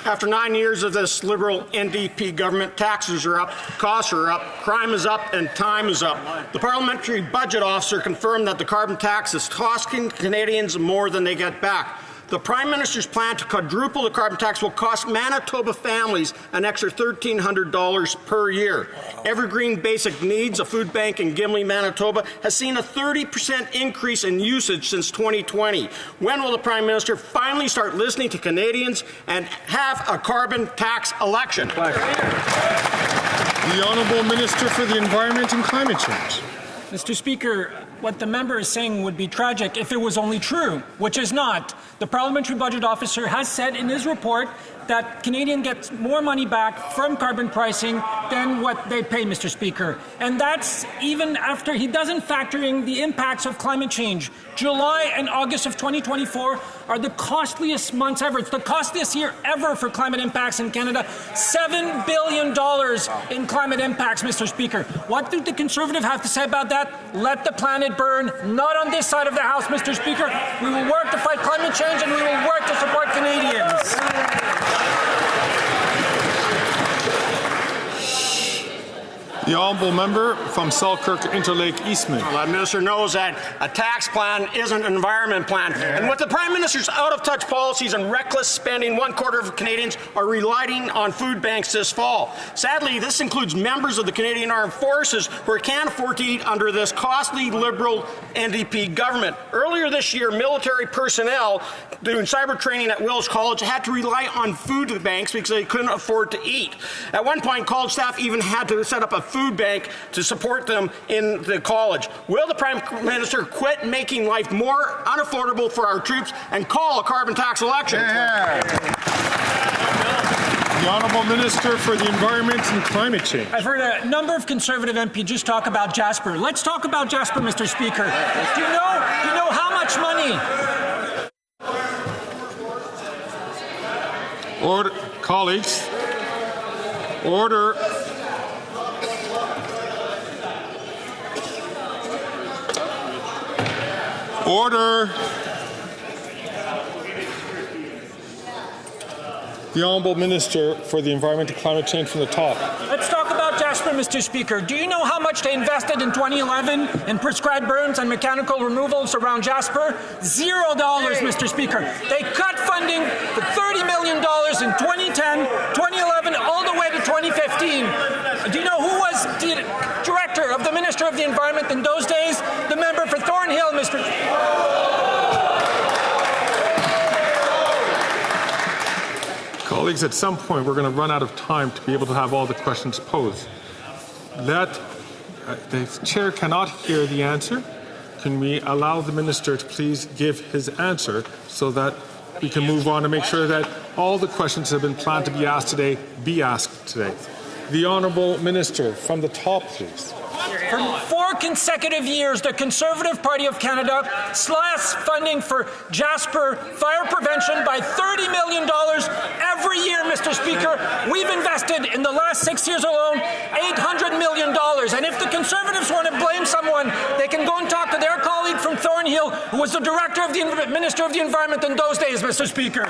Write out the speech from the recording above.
After 9 years of this Liberal NDP government, taxes are up, costs are up, crime is up, and time is up. The Parliamentary Budget Officer confirmed that the carbon tax is costing Canadians more than they get back. The Prime Minister's plan to quadruple the carbon tax will cost Manitoba families an extra $1,300 per year. Evergreen Basic Needs, a food bank in Gimli, Manitoba, has seen a 30% increase in usage since 2020. When will the Prime Minister finally start listening to Canadians and have a carbon tax election? The Honourable Minister for the Environment and Climate Change. Mr. Speaker, what the member is saying would be tragic if it was only true, which is not. The Parliamentary Budget Officer has said in his report that Canadians get more money back from carbon pricing than what they pay, Mr. Speaker. And that's even after he doesn't factor in the impacts of climate change. July and August of 2024 are the costliest months ever. It's the costliest year ever for climate impacts in Canada. $7 billion in climate impacts, Mr. Speaker. What do the Conservative have to say about that? Let the planet burn. Not on this side of the House, Mr. Speaker. We will work to fight climate change and we will work to support Canadians. The Honourable Member from Selkirk Interlake Eastman. Well, the Minister knows that a tax plan isn't an environment plan. And with the Prime Minister's out-of-touch policies and reckless spending, 1/4 of Canadians are relying on food banks this fall. Sadly, this includes members of the Canadian Armed Forces who can't afford to eat under this costly Liberal NDP government. Earlier this year, military personnel doing cyber training at Wills College had to rely on food banks because they couldn't afford to eat. At one point, college staff even had to set up a food bank to support them in the college. Will the Prime Minister quit making life more unaffordable for our troops and call a carbon tax election? The Honourable Minister for the Environment and Climate Change. I've heard a number of Conservative MPs just talk about Jasper. Let's talk about Jasper, Mr. Speaker. Do you know how much money? Order, colleagues. Order. Order. The Honourable Minister for the Environment and Climate Change from the top. Let's talk about Jasper, Mr. Speaker. Do you know how much they invested in 2011 in prescribed burns and mechanical removals around Jasper? $0, Mr. Speaker. They cut funding for $30 million in 2010, 2011, all the way to 2015. Do you know who was the director of the Minister of the Environment in those days? The member for Thornhill, Mr. Colleagues, at some point we're going to run out of time to be able to have all the questions posed. The chair cannot hear the answer. Can we allow the minister to please give his answer so that we can move on and make sure that all the questions that have been planned to be asked today be asked today? The Honourable Minister from the top, please. For 4 consecutive years, the Conservative Party of Canada slashed funding for Jasper fire prevention by $30 million every year, Mr. Speaker. We've invested in the last 6 years alone $800 million. And if the Conservatives want to blame someone, they can go and talk to their colleague from Thornhill, who was the Director of the Minister of the Environment in those days, Mr. Speaker.